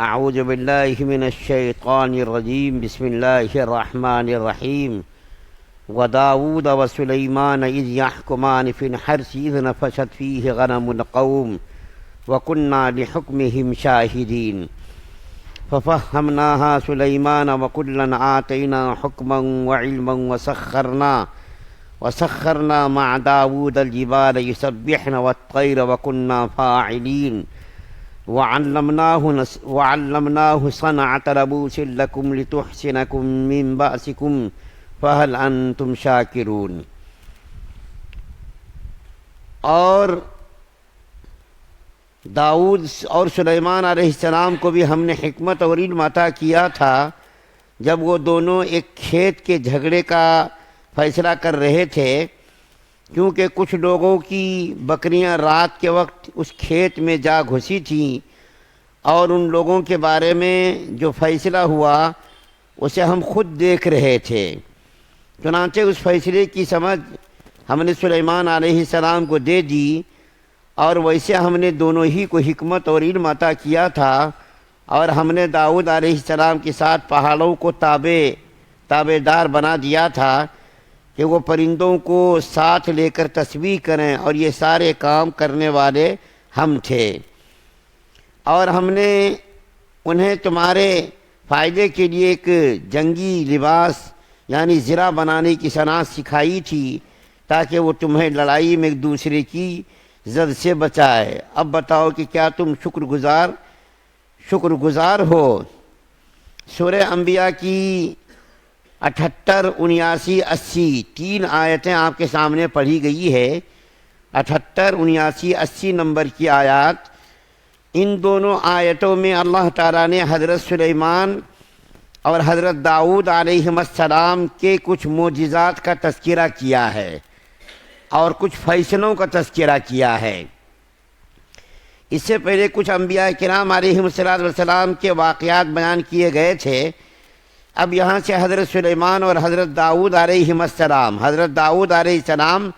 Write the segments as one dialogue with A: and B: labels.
A: اعوذ باللہ من الشیطان الرجیم بسم اللہ الرحمن الرحیم وداود وسلیمان اذ یحکمان فی الحرث اذ نفشت فیہ غنم القوم وکننا لحکمہم شاہدین ففہمناہا سلیمان وکلا آتینا حکما وعلما وسخرنا مع داود الجبال یسبحن والطیر وکننا فاعلین وعلمناه صنعة لبوس لكم لتحسنكم من بأسكم فهل أنتم شاكرون۔ اور داؤد اور سلیمان علیہ السلام کو بھی ہم نے حکمت اور علم عطا کیا تھا جب وہ دونوں ایک کھیت کے جھگڑے کا فیصلہ کر رہے تھے، کیونکہ کچھ لوگوں کی بکریاں رات کے وقت اس کھیت میں جا گھسی تھیں اور ان لوگوں کے بارے میں جو فیصلہ ہوا اسے ہم خود دیکھ رہے تھے۔ چنانچہ اس فیصلے کی سمجھ ہم نے سلیمان علیہ السلام کو دے دی، اور ویسے ہم نے دونوں ہی کو حکمت اور علم عطا کیا تھا، اور ہم نے داؤد علیہ السلام کے ساتھ پہاڑوں کو تابع دار بنا دیا تھا کہ وہ پرندوں کو ساتھ لے کر تسبیح کریں، اور یہ سارے کام کرنے والے ہم تھے۔ اور ہم نے انہیں تمہارے فائدے کے لیے ایک جنگی لباس یعنی زرہ بنانے کی صنعت سکھائی تھی تاکہ وہ تمہیں لڑائی میں ایک دوسرے کی زد سے بچائے۔ اب بتاؤ کہ کیا تم شکر گزار ہو۔ سورہ انبیاء کی 78، 79، 80 تین آیتیں آپ کے سامنے پڑھی گئی ہے۔ 78، 79، 80 نمبر کی آیات، ان دونوں آیتوں میں اللہ تعالیٰ نے حضرت سلیمان اور حضرت داؤد علیہ السلام کے کچھ معجزات کا تذکرہ کیا ہے اور کچھ فیصلوں کا تذکرہ کیا ہے۔ اس سے پہلے کچھ انبیاء کرام علیہ السلام کے واقعات بیان کیے گئے تھے۔ اب یہاں سے حضرت سلیمان اور حضرت داؤد علیہ السلام، حضرت داؤد علیہ السلام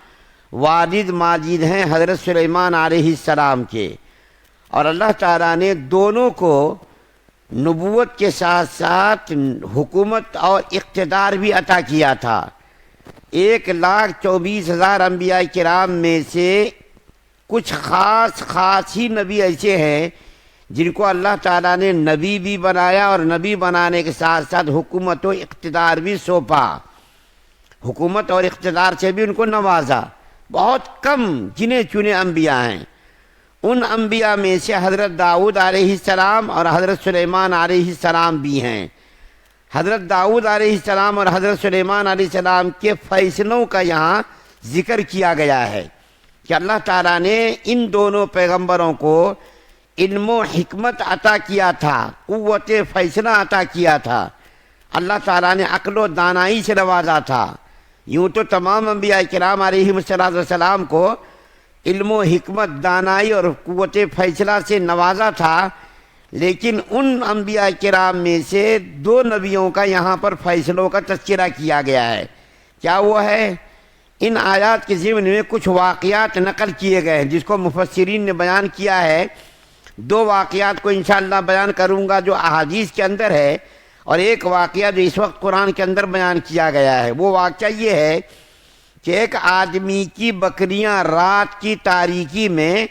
A: والد ماجد ہیں حضرت سلیمان علیہ السلام کے، اور اللہ تعالیٰ نے دونوں کو نبوت کے ساتھ ساتھ حکومت اور اقتدار بھی عطا کیا تھا۔ 1,24,000 انبیاء کرام میں سے کچھ خاص ہی نبی ایسے ہیں جن کو اللہ تعالیٰ نے نبی بھی بنایا، اور نبی بنانے کے ساتھ ساتھ حکومت و اقتدار بھی سونپا، حکومت اور اقتدار سے بھی ان کو نوازا۔ بہت کم گنے چنے انبیاء ہیں، ان انبیاء میں سے حضرت داؤد علیہ السلام اور حضرت سلیمان علیہ السلام بھی ہیں۔ حضرت داؤد علیہ السلام اور حضرت سلیمان علیہ السلام کے فیصلوں کا یہاں ذکر کیا گیا ہے کہ اللہ تعالیٰ نے ان دونوں پیغمبروں کو علم و حکمت عطا کیا تھا، قوت فیصلہ عطا کیا تھا، اللہ تعالیٰ نے عقل و دانائی سے نوازا تھا۔ یوں تو تمام انبیاء کرام علیہ السلام کو علم و حکمت، دانائی اور قوت فیصلہ سے نوازا تھا، لیکن ان انبیاء کرام میں سے 2 نبیوں کا یہاں پر فیصلوں کا تذکرہ کیا گیا ہے۔ کیا وہ ہے؟ ان آیات کے ضمن میں کچھ واقعات نقل کیے گئے ہیں جس کو مفسرین نے بیان کیا ہے۔ 2 واقعات کو انشاءاللہ بیان کروں گا جو احادیث کے اندر ہے، اور ایک واقعہ جو اس وقت قرآن کے اندر بیان کیا گیا ہے۔ وہ واقعہ یہ ہے کہ ایک آدمی کی بکریاں رات کی تاریکی میں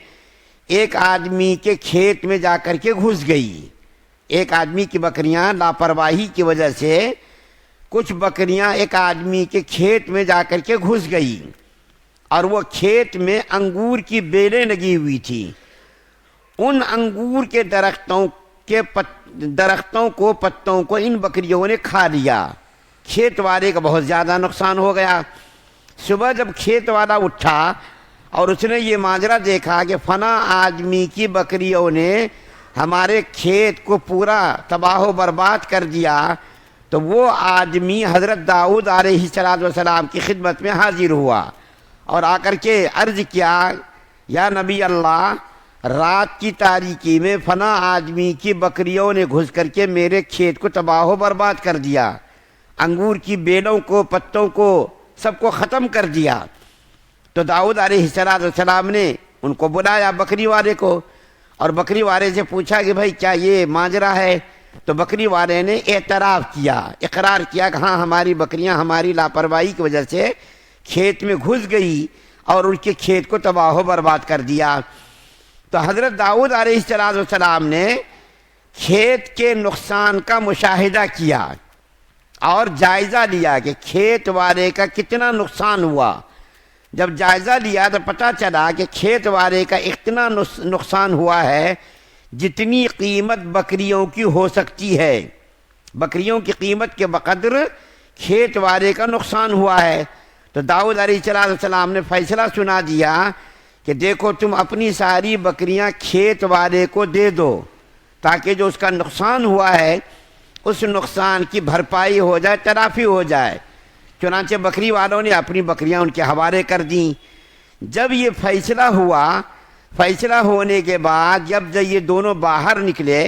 A: ایک آدمی کے کھیت میں جا کر کے گھس گئی۔ ایک آدمی کی بکریاں لاپرواہی کی وجہ سے کچھ بکریاں ایک آدمی کے کھیت میں جا کر کے گھس گئی، اور وہ کھیت میں انگور کی بیلیں لگی ہوئی تھی۔ ان انگور کے پتوں کو ان بکریوں نے کھا لیا۔ کھیت والے کا بہت زیادہ نقصان ہو گیا۔ صبح جب کھیت والا اٹھا اور اس نے یہ ماجرا دیکھا کہ فلاں آدمی کی بکریوں نے ہمارے کھیت کو پورا تباہ و برباد کر دیا، تو وہ آدمی حضرت داؤد علیہ السلام کی خدمت میں حاضر ہوا اور آ کر کے عرض کیا، یا نبی اللہ، رات کی تاریکی میں فلاں آدمی کی بکریوں نے گھس کر کے میرے کھیت کو تباہ و برباد کر دیا، انگور کی بیلوں کو، پتوں کو، سب کو ختم کر دیا۔ تو داؤد علیہ السلام نے ان کو بلایا، بکری والے کو، اور بکری والے سے پوچھا کہ بھائی کیا یہ ماجرا ہے؟ تو بکری والے نے اعتراف کیا، اقرار کیا کہ ہاں ہماری بکریاں ہماری لاپرواہی کی وجہ سے کھیت میں گھس گئی اور ان کے کھیت کو تباہ و برباد کر دیا۔ تو حضرت داؤد علیہ السلام نے کھیت کے نقصان کا مشاہدہ کیا اور جائزہ لیا کہ کھیت والے کا کتنا نقصان ہوا۔ جب جائزہ لیا تو پتہ چلا کہ کھیت والے کا اتنا نقصان ہوا ہے جتنی قیمت بکریوں کی ہو سکتی ہے، بکریوں کی قیمت کے بقدر کھیت والے کا نقصان ہوا ہے۔ تو داؤد علیہ السلام نے فیصلہ سنا دیا کہ دیکھو تم اپنی ساری بکریاں کھیت والے کو دے دو تاکہ جو اس کا نقصان ہوا ہے اس نقصان کی بھرپائی ہو جائے، تلافی ہو جائے۔ چنانچہ بکری والوں نے اپنی بکریاں ان کے حوالے کر دیں۔ جب یہ فیصلہ ہوا، فیصلہ ہونے کے بعد جب یہ دونوں باہر نکلے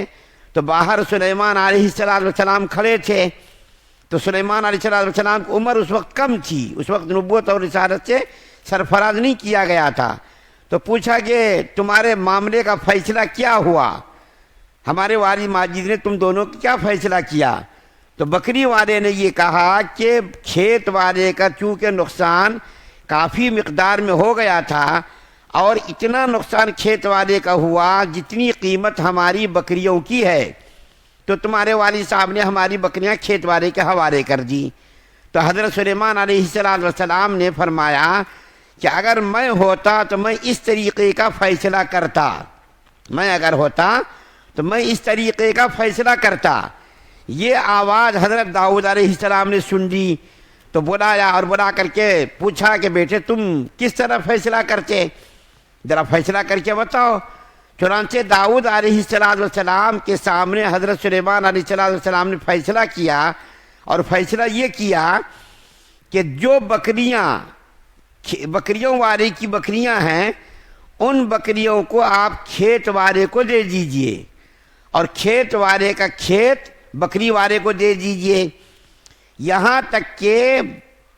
A: تو باہر سلیمان علیہ السلام کھڑے تھے۔ تو سلیمان علیہ السلام کی عمر اس وقت کم تھی، اس وقت نبوت اور رسالت سے سرفراز نہیں کیا گیا تھا۔ تو پوچھا کہ تمہارے معاملے کا فیصلہ کیا ہوا؟ ہمارے والد ماجد نے تم دونوں کا کیا فیصلہ کیا؟ تو بکری والے نے یہ کہا کہ کھیت والے کا چونکہ نقصان کافی مقدار میں ہو گیا تھا اور اتنا نقصان کھیت والے کا ہوا جتنی قیمت ہماری بکریوں کی ہے، تو تمہارے والد صاحب نے ہماری بکریاں کھیت والے کے حوالے کر دی۔ تو حضرت سلیمان علیہ السلام نے فرمایا کہ اگر میں ہوتا تو میں اس طریقے کا فیصلہ کرتا، میں اگر ہوتا تو میں اس طریقے کا فیصلہ کرتا۔ یہ آواز حضرت داؤد علیہ السلام نے سن لی تو بلایا اور بلا کر کے پوچھا کہ بیٹے تم کس طرح فیصلہ کرتے، ذرا فیصلہ کر کے بتاؤ۔ چنانچہ داؤد علیہ السلام کے سامنے حضرت سلیمان علیہ السلام نے فیصلہ کیا، اور فیصلہ یہ کیا کہ جو بکریوں والے کی بکریاں ہیں ان بکریوں کو آپ کھیت والے کو دے دیجئے، اور کھیت والے کا کھیت بکری والے کو دے دیجئے، یہاں تک کہ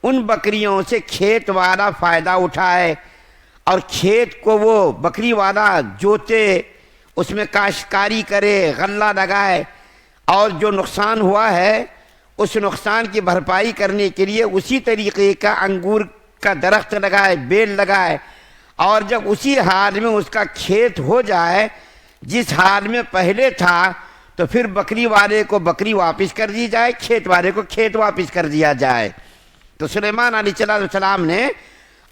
A: ان بکریوں سے کھیت والا فائدہ اٹھائے اور کھیت کو وہ بکری والا جوتے، اس میں کاشتکاری کرے، غلہ لگائے، اور جو نقصان ہوا ہے اس نقصان کی بھرپائی کرنے کے لیے اسی طریقے کا انگور کا درخت لگائے، بیل لگائے، اور جب اسی حال میں اس کا کھیت ہو جائے جس حال میں پہلے تھا تو پھر بکری والے کو بکری واپس کر دی جائے، کھیت والے کو کھیت واپس کر دیا جائے۔ تو سلیمان علیہ السلام نے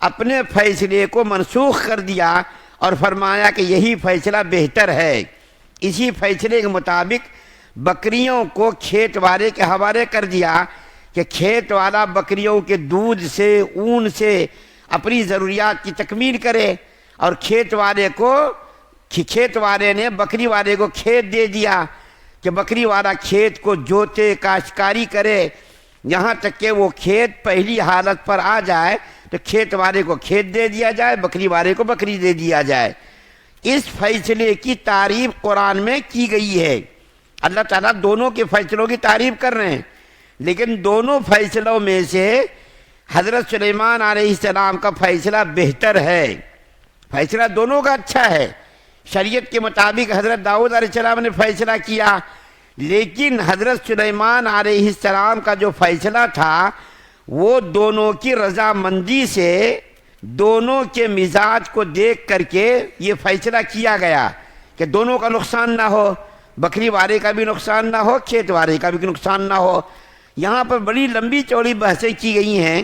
A: اپنے فیصلے کو منسوخ کر دیا اور فرمایا کہ یہی فیصلہ بہتر ہے۔ اسی فیصلے کے مطابق بکریوں کو کھیت والے کے حوالے کر دیا کہ کھیت والا بکریوں کے دودھ سے، اون سے اپنی ضروریات کی تکمیل کرے، اور کھیت والے نے بکری والے کو کھیت دے دیا کہ بکری والا کھیت کو جوتے، کاشتکاری کرے، یہاں تک کہ وہ کھیت پہلی حالت پر آ جائے تو کھیت والے کو کھیت دے دیا جائے، بکری والے کو بکری دے دیا جائے۔ اس فیصلے کی تعریف قرآن میں کی گئی ہے۔ اللہ تعالیٰ دونوں کے فیصلوں کی تعریف کر رہے ہیں، لیکن دونوں فیصلوں میں سے حضرت سلیمان علیہ السلام کا فیصلہ بہتر ہے، فیصلہ دونوں کا اچھا ہے۔ شریعت کے مطابق حضرت داؤد علیہ السلام نے فیصلہ کیا، لیکن حضرت سلیمان علیہ السلام کا جو فیصلہ تھا وہ دونوں کی رضامندی سے، دونوں کے مزاج کو دیکھ کر کے یہ فیصلہ کیا گیا کہ دونوں کا نقصان نہ ہو، بکری والے کا بھی نقصان نہ ہو، کھیت والے کا بھی نقصان نہ ہو۔ یہاں پر بڑی لمبی چوڑی بحثیں کی گئی ہیں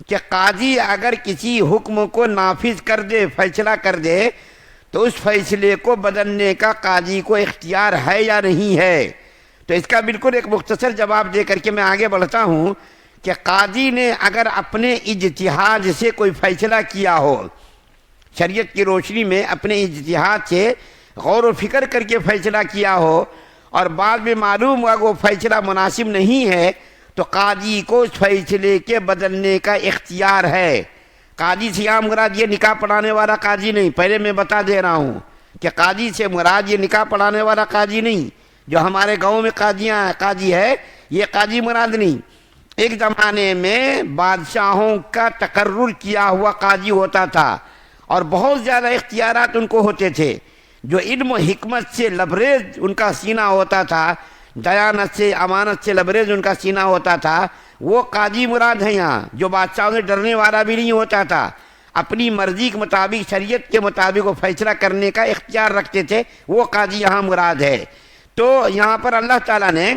A: کہ قاضی اگر کسی حکم کو نافذ کر دے، فیصلہ کر دے، تو اس فیصلے کو بدلنے کا قاضی کو اختیار ہے یا نہیں ہے۔ تو اس کا بالکل ایک مختصر جواب دے کر کے میں آگے بڑھتا ہوں کہ قاضی نے اگر اپنے اجتہاد سے کوئی فیصلہ کیا ہو، شریعت کی روشنی میں اپنے اجتہاد سے غور و فکر کر کے فیصلہ کیا ہو، اور بعد میں معلوم ہوا کہ وہ فیصلہ مناسب نہیں ہے، تو قاضی کو اس فیصلے کے بدلنے کا اختیار ہے۔ قاضی سے یہاں مراد یہ نکاح پڑھانے والا قاضی نہیں، پہلے میں بتا دے رہا ہوں کہ قاضی سے مراد یہ نکاح پڑھانے والا قاضی نہیں، جو ہمارے گاؤں میں قاضی ہے، یہ قاضی مراد نہیں۔ ایک زمانے میں بادشاہوں کا تقرر کیا ہوا قاضی ہوتا تھا اور بہت زیادہ اختیارات ان کو ہوتے تھے، جو علم و حکمت سے لبریز ان کا سینہ ہوتا تھا، دیانت سے، امانت سے لبریز ان کا سینہ ہوتا تھا، وہ قاضی مراد ہیں یہاں، جو بادشاہوں سے ڈرنے والا بھی نہیں ہوتا تھا، اپنی مرضی کے مطابق، شریعت کے مطابق وہ فیصلہ کرنے کا اختیار رکھتے تھے، وہ قاضی یہاں مراد ہے۔ تو یہاں پر اللہ تعالیٰ نے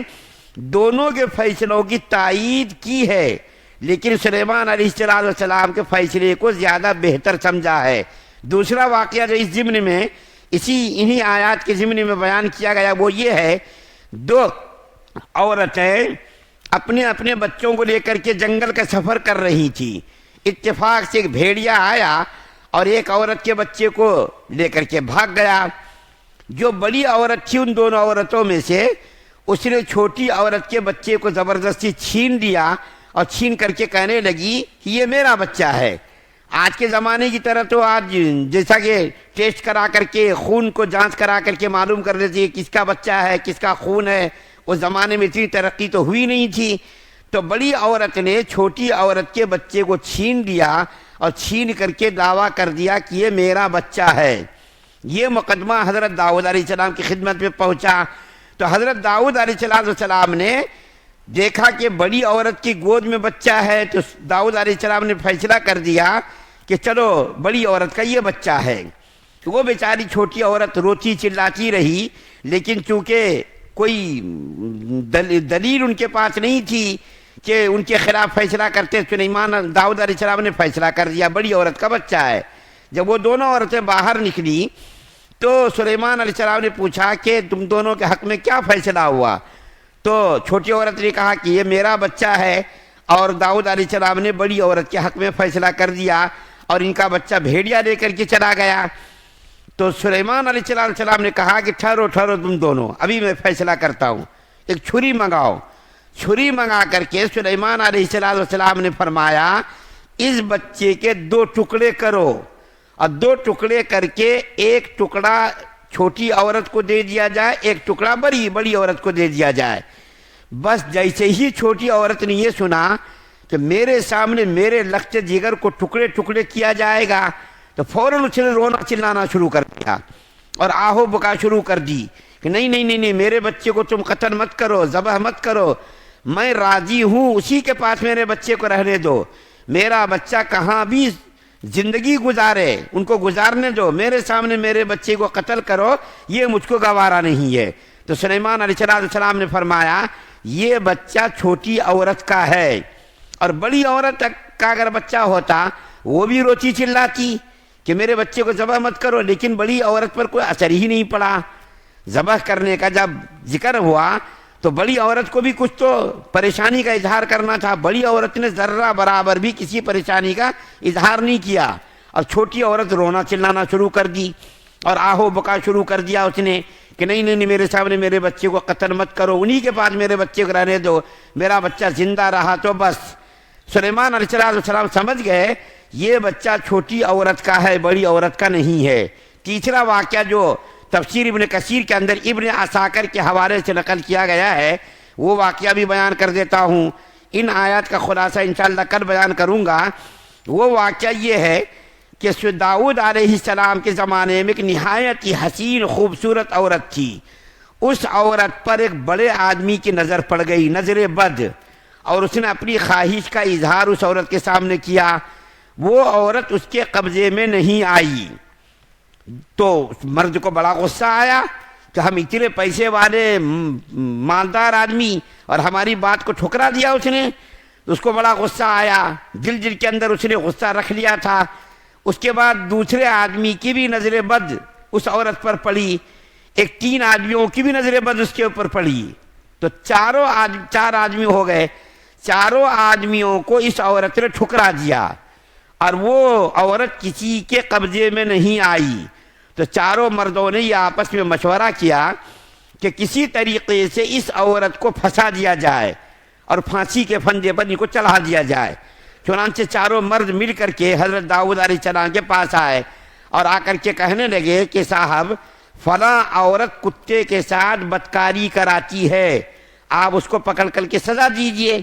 A: دونوں کے فیصلوں کی تائید کی ہے، لیکن سلیمان علیہ السلام کے فیصلے کو زیادہ بہتر سمجھا ہے۔ دوسرا واقعہ جو اس ضمن میں انہی آیات کے ضمن میں بیان کیا گیا وہ یہ ہے، دو عورتیں اپنے اپنے بچوں کو لے کر کے جنگل کا سفر کر رہی تھی، اتفاق سے ایک بھیڑیا آیا اور ایک عورت کے بچے کو لے کر کے بھاگ گیا۔ جو بڑی عورت تھی ان دونوں عورتوں میں سے، اس نے چھوٹی عورت کے بچے کو زبردستی چھین لیا اور چھین کر کے کہنے لگی کہ یہ میرا بچہ ہے۔ آج کے زمانے کی طرح تو آج جیسا کہ ٹیسٹ کرا کر کے، خون کو جانچ کرا کر کے معلوم کر لیتی ہے کس کا بچہ ہے، کس کا خون ہے، اس زمانے میں اتنی ترقی تو ہوئی نہیں تھی۔ تو بڑی عورت نے چھوٹی عورت کے بچے کو چھین لیا اور چھین کر کے دعویٰ کر دیا کہ یہ میرا بچہ ہے۔ یہ مقدمہ حضرت داؤد علیہ السلام کی خدمت میں پہنچا، تو حضرت داؤد علیہ السلام نے دیکھا کہ بڑی عورت کی گود میں بچہ ہے، تو داؤد علیہ السلام نے فیصلہ کر دیا کہ چلو بڑی عورت کا یہ بچہ ہے۔ تو وہ بیچاری چھوٹی عورت روتی چلاتی رہی، لیکن چونکہ کوئی دلیل ان کے پاس نہیں تھی کہ ان کے خلاف فیصلہ کرتے، داؤد علیہ السلام نے فیصلہ کر دیا بڑی عورت کا بچہ ہے۔ جب وہ دونوں عورتیں باہر نکلی تو سلیمان علیہ السلام نے پوچھا کہ تم دونوں کے حق میں کیا فیصلہ ہوا؟ تو چھوٹی عورت نے کہا کہ یہ میرا بچہ ہے، اور داؤد علیہ السلام نے بڑی عورت کے حق میں فیصلہ کر دیا اور ان کا بچہ بھیڑیا لے کر کے چلا گیا۔ تو سلیمان علیہ السلام نے کہا کہ ٹھہرو تم دونوں، ابھی میں فیصلہ کرتا ہوں، ایک چھری منگاؤ۔ چھری منگا کر کے سلیمان علیہ السلام نے فرمایا اس بچے کے 2 ٹکڑے کرو، اور 2 ٹکڑے کر کے ایک ٹکڑا چھوٹی عورت کو دے دیا جائے، ایک ٹکڑا بڑی عورت کو دے دیا جائے۔ بس جیسے ہی چھوٹی عورت نے یہ سنا کہ میرے سامنے میرے لخت جگر کو ٹکڑے ٹکڑے کیا جائے گا، تو فوراً اس نے رونا چلانا شروع کر دیا اور آہو بکا شروع کر دی کہ نہیں، میرے بچے کو تم قتل مت کرو، ذبح مت کرو، میں راضی ہوں، اسی کے پاس میرے بچے کو رہنے دو، میرا بچہ کہاں بھی زندگی گزارے ان کو گزارنے دو، میرے سامنے میرے بچے کو قتل کرو یہ مجھ کو گوارا نہیں ہے۔ تو سلیمان علیہ السلام نے فرمایا یہ بچہ چھوٹی عورت کا ہے، اور بڑی عورت کا اگر بچہ ہوتا وہ بھی روتی چلاتی کہ میرے بچے کو ذبح مت کرو، لیکن بڑی عورت پر کوئی اثر ہی نہیں پڑا۔ ذبح کرنے کا جب ذکر ہوا تو بڑی عورت کو بھی کچھ تو پریشانی کا اظہار کرنا تھا، بڑی عورت نے ذرہ برابر بھی کسی پریشانی کا اظہار نہیں کیا، اور چھوٹی عورت رونا چلانا شروع کر دی اور آہو بکا شروع کر دیا اس نے کہ نہیں میرے سامنے میرے بچے کو قتل مت کرو، انہی کے پاس میرے بچے کو رہنے دو، میرا بچہ زندہ رہا تو بس۔ سلیمان علیہ السلام سمجھ گئے یہ بچہ چھوٹی عورت کا ہے، بڑی عورت کا نہیں ہے۔ تیسرا واقعہ جو تفسیر ابن کثیر کے اندر ابن عساکر کے حوالے سے نقل کیا گیا ہے وہ واقعہ بھی بیان کر دیتا ہوں، ان آیات کا خلاصہ انشاءاللہ کل بیان کروں گا۔ وہ واقعہ یہ ہے کہ داؤد علیہ السلام کے زمانے میں ایک نہایت ہی حسین خوبصورت عورت تھی، اس عورت پر ایک بڑے آدمی کی نظر پڑ گئی، نظر بد، اور اس نے اپنی خواہش کا اظہار اس عورت کے سامنے کیا۔ وہ عورت اس کے قبضے میں نہیں آئی، تو مرد کو بڑا غصہ آیا کہ ہم اتنے پیسے والے مالدار آدمی اور ہماری بات کو ٹھکرا دیا اس نے، اس کو بڑا غصہ آیا، دل کے اندر اس نے غصہ رکھ لیا تھا۔ اس کے بعد دوسرے آدمی کی بھی نظر بد اس عورت پر پڑی، 3 آدمیوں کی بھی نظر بد اس کے اوپر پڑی، تو 4 آدمی ہو گئے، چاروں آدمیوں کو اس عورت نے ٹھکرا دیا، اور وہ عورت کسی کے قبضے میں نہیں آئی۔ تو چاروں مردوں نے یہ آپس میں مشورہ کیا کہ کسی طریقے سے اس عورت کو پھنسا دیا جائے اور پھانسی کے پھندے پر ان کو چڑھا دیا جائے۔ چنانچہ چاروں مرد مل کر کے حضرت داؤد علیہ السلام کے پاس آئے اور آ کر کے کہنے لگے کہ صاحب فلاں عورت کتے کے ساتھ بدکاری کراتی ہے، آپ اس کو پکڑ کر کے سزا دیجئے۔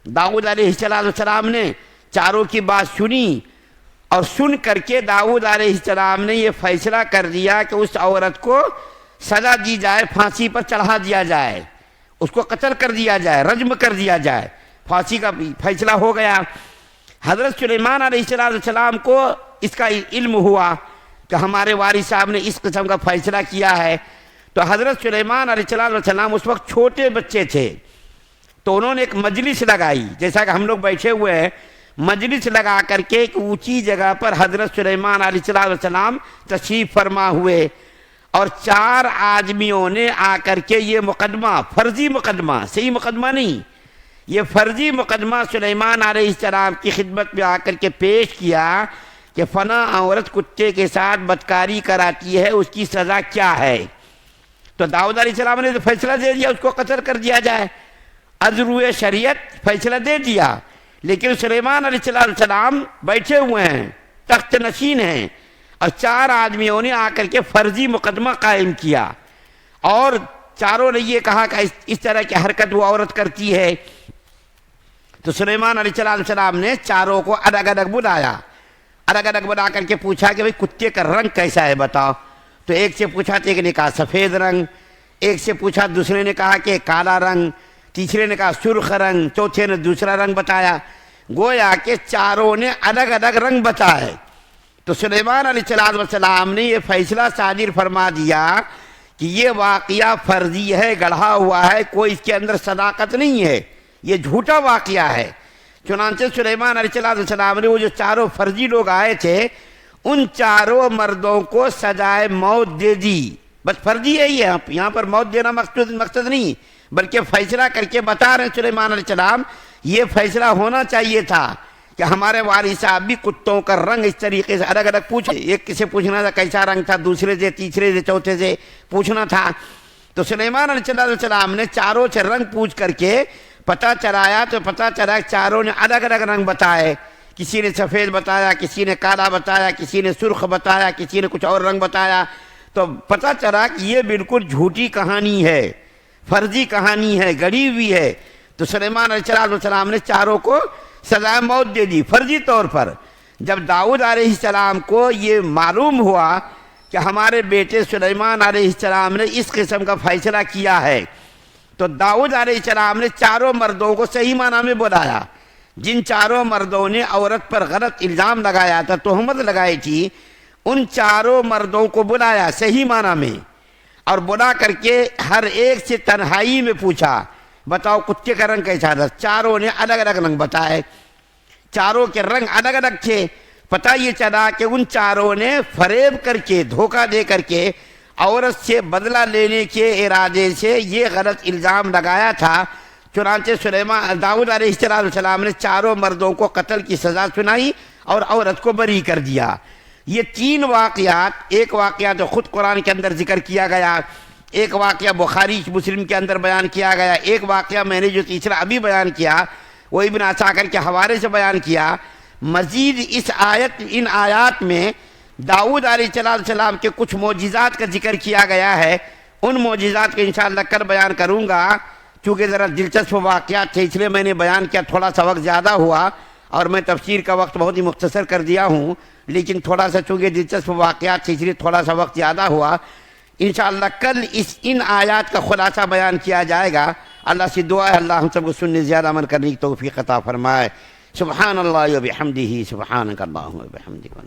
A: داؤد علیہ السلام نے چاروں کی بات سنی اور سن کر کے داؤد علیہ السلام نے یہ فیصلہ کر دیا کہ اس عورت کو سزا دی جائے، پھانسی پر چڑھا دیا جائے، اس کو قتل کر دیا جائے، رجم کر دیا جائے، پھانسی کا فیصلہ ہو گیا۔ حضرت سلیمان علیہ السلام کو اس کا علم ہوا کہ ہمارے والد صاحب نے اس قسم کا فیصلہ کیا ہے، تو حضرت سلیمان علیہ السلام اس وقت چھوٹے بچے تھے، تو انہوں نے ایک مجلس لگائی، جیسا کہ ہم لوگ بیٹھے ہوئے ہیں، مجلس لگا کر کے ایک اونچی جگہ پر حضرت سلیمان علیہ السلام تشریف فرما ہوئے، اور 4 آدمیوں نے آ کر کے یہ مقدمہ، فرضی مقدمہ، صحیح مقدمہ نہیں، یہ فرضی مقدمہ سلیمان علیہ السلام کی خدمت میں آ کر کے پیش کیا کہ فلاں عورت کتے کے ساتھ بدکاری کراتی ہے، اس کی سزا کیا ہے؟ تو داؤد علیہ السلام نے تو فیصلہ دے دیا، اس کو قتل کر دیا جائے، از روئے شریعت فیصلہ دے دیا، لیکن سلیمان علیہ السلام بیٹھے ہوئے ہیں، تخت نشین ہیں، اور 4 آدمیوں نے آ کر کے فرضی مقدمہ قائم کیا، اور چاروں نے یہ کہا کہ اس طرح کی حرکت وہ عورت کرتی ہے۔ تو سلیمان علیہ السلام نے چاروں کو الگ الگ بلایا، الگ الگ بلا کر کے پوچھا کہ بھئی کتے کا رنگ کیسا ہے بتاؤ، تو ایک سے پوچھا، ایک نے کہا سفید رنگ، ایک سے پوچھا، دوسرے نے کہا کہ کالا رنگ، تیسرے نے کہا سرخ رنگ، چوتھے نے دوسرا رنگ بتایا، گویا کہ چاروں نے الگ الگ رنگ بتائے۔ تو سلیمان علیہ السلام نے یہ فیصلہ صادر فرما دیا کہ یہ واقعہ فرضی ہے، گڑھا ہوا ہے، کوئی اس کے اندر صداقت نہیں ہے، یہ جھوٹا واقعہ ہے۔ چنانچہ سلیمان علیہ السلام نے وہ جو چاروں فرضی لوگ آئے تھے، ان چاروں مردوں کو سزائے موت دے دی۔ بس فرضی ہے یہاں پر موت دینا مقصد نہیں، بلکہ فیصلہ کر کے بتا رہے ہیں سلیمان علیہ السلام یہ فیصلہ ہونا چاہیے تھا کہ ہمارے والد صاحب بھی کتوں کا رنگ اس طریقے سے الگ الگ پوچھے، ایک کسی سے پوچھنا تھا کیسا رنگ تھا، دوسرے سے، تیسرے سے، چوتھے سے پوچھنا تھا۔ تو سلیمان علیہ السلام نے چاروں سے رنگ پوچھ کر کے پتہ چلایا، تو پتہ چلا کہ چاروں نے الگ الگ رنگ بتائے، کسی نے سفید بتایا، کسی نے کالا بتایا، کسی نے سرخ بتایا، کسی نے کچھ اور رنگ بتایا۔ تو پتہ چلا کہ یہ بالکل جھوٹی کہانی ہے، فرضی کہانی ہے، گڑھی ہوئی ہے۔ تو سلیمان علیہ السلام نے چاروں کو سزائے موت دے دی فرضی طور پر۔ جب داؤد علیہ السلام کو یہ معلوم ہوا کہ ہمارے بیٹے سلیمان علیہ السلام نے اس قسم کا فیصلہ کیا ہے، تو داؤد علیہ السلام نے چاروں مردوں کو صحیح معنی میں بلایا۔ جن چاروں مردوں نے عورت پر غلط الزام لگایا تھا، تہمت لگائی تھی، ان چاروں مردوں کو بلایا صحیح معنی میں، اور بلا کر کے ہر ایک سے تنہائی میں پوچھا بتاؤ کتے کا رنگ کیسا تھا۔ چاروں نے الگ الگ رنگ بتائے، چاروں کے رنگ الگ الگ تھے۔ پتہ یہ چلا کہ ان چاروں نے فریب کر کے، دھوکہ دے کر کے، عورت سے بدلہ لینے کے ارادے سے یہ غلط الزام لگایا تھا۔ چنانچہ داؤد علیہ السلام نے چاروں مردوں کو قتل کی سزا سنائی اور عورت کو بری کر دیا۔ یہ 3 واقعات، ایک واقعہ تو خود قرآن کے اندر ذکر کیا گیا، ایک واقعہ بخاری مسلم کے اندر بیان کیا گیا، ایک واقعہ میں نے جو تیسرا ابھی بیان کیا وہ ابن عساکر کے حوالے سے بیان کیا۔ مزید ان آیات میں داؤد علیہ السلام کے کچھ معجزات کا ذکر کیا گیا ہے، ان معجزات کو انشاءاللہ کل بیان کروں گا۔ چونکہ ذرا دلچسپ واقعات تھے اس لیے میں نے بیان کیا، تھوڑا سا وقت زیادہ ہوا، اور میں تفسیر کا وقت بہت ہی مختصر کر دیا ہوں، لیکن تھوڑا سا چونکہ دلچسپ واقعات تھے اس لیے تھوڑا سا وقت زیادہ ہوا۔ انشاءاللہ کل ان آیات کا خلاصہ بیان کیا جائے گا۔ اللہ سے دعا ہے اللہ ہم سب کو سننے زیادہ عمل کرنے کی توفیق عطا فرمائے۔ سبحان اللہ و بحمدہ، سبحانک اللہم و بحمدک۔